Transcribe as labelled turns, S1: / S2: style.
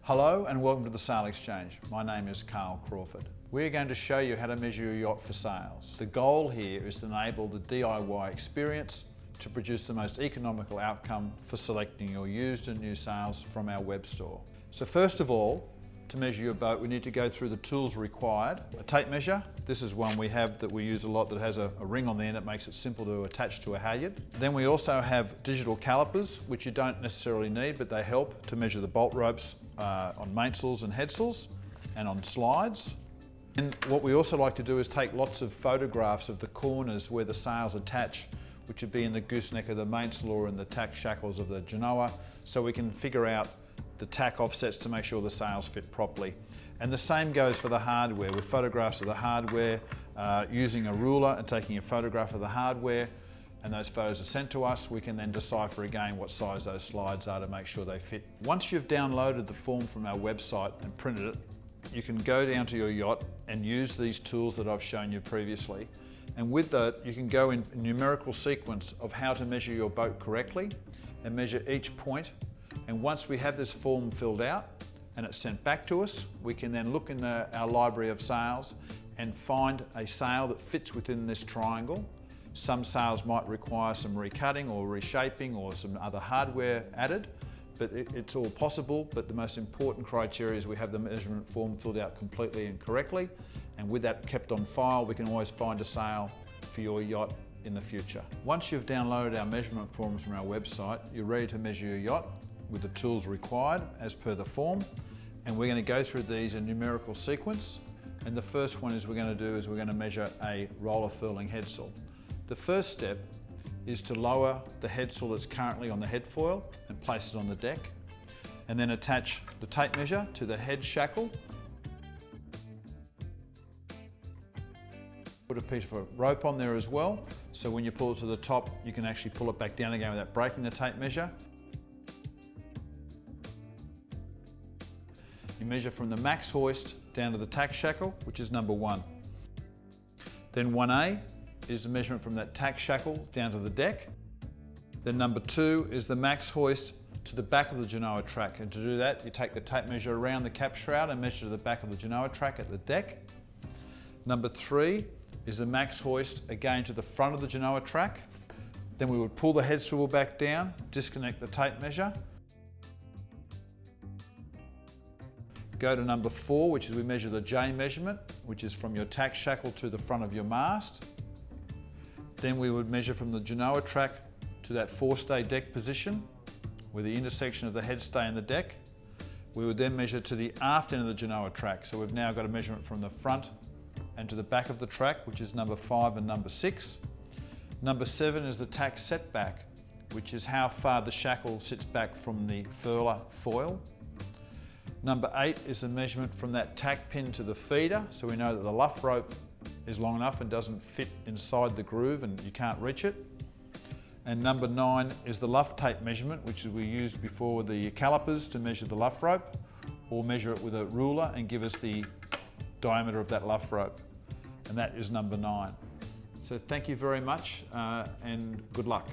S1: Hello and welcome to the Sail Exchange. My name is Carl Crawford. We're going to show you how to measure your yacht for sails. The goal here is to enable the DIY experience to produce the most economical outcome for selecting your used and new sails from our web store. So first of all, to measure your boat, we need to go through the tools required. A tape measure. This is one we have that we use a lot that has a ring on the end that makes it simple to attach to a halyard. Then we also have digital calipers, which you don't necessarily need, but they help to measure the bolt ropes on mainsails and headsails and on slides. And what we also like to do is take lots of photographs of the corners where the sails attach, which would be in the gooseneck of the mainsail or in the tack shackles of the genoa, so we can figure out the tack offsets to make sure the sails fit properly. And the same goes for the hardware, with photographs of the hardware, using a ruler and taking a photograph of the hardware, and those photos are sent to us. We can then decipher again what size those slides are to make sure they fit. Once you've downloaded the form from our website and printed it, you can go down to your yacht and use these tools that I've shown you previously. And with that, you can go in numerical sequence of how to measure your boat correctly and measure each point. And once we have this form filled out and it's sent back to us, we can then look in our library of sails and find a sail that fits within this triangle. Some sails might require some recutting or reshaping or some other hardware added, but it's all possible. But the most important criteria is we have the measurement form filled out completely and correctly. And with that kept on file, we can always find a sail for your yacht in the future. Once you've downloaded our measurement forms from our website, you're ready to measure your yacht with the tools required as per the form. And we're going to go through these in numerical sequence. And the first one we're going to measure a roller furling headsail. The first step is to lower the headsail that's currently on the headfoil and place it on the deck. And then attach the tape measure to the head shackle. Put a piece of rope on there as well, so when you pull it to the top, you can actually pull it back down again without breaking the tape measure. You measure from the max hoist down to the tack shackle, which is number 1. Then 1A is the measurement from that tack shackle down to the deck. Then number 2 is the max hoist to the back of the genoa track. And to do that, you take the tape measure around the cap shroud and measure to the back of the genoa track at the deck. Number 3 is the max hoist again to the front of the genoa track. Then we would pull the head swivel back down, disconnect the tape measure. Go to number 4, which is we measure the J measurement, which is from your tack shackle to the front of your mast. Then we would measure from the genoa track to that forestay deck position, with the intersection of the headstay and the deck. We would then measure to the aft end of the genoa track. So we've now got a measurement from the front and to the back of the track, which is number 5 and number 6. Number 7 is the tack setback, which is how far the shackle sits back from the Furler foil. Number 8 is the measurement from that tack pin to the feeder, so we know that the luff rope is long enough and doesn't fit inside the groove and you can't reach it. And number 9 is the luff tape measurement, which we used before with the calipers to measure the luff rope, or measure it with a ruler and give us the diameter of that luff rope, and that is number 9. So thank you very much and good luck.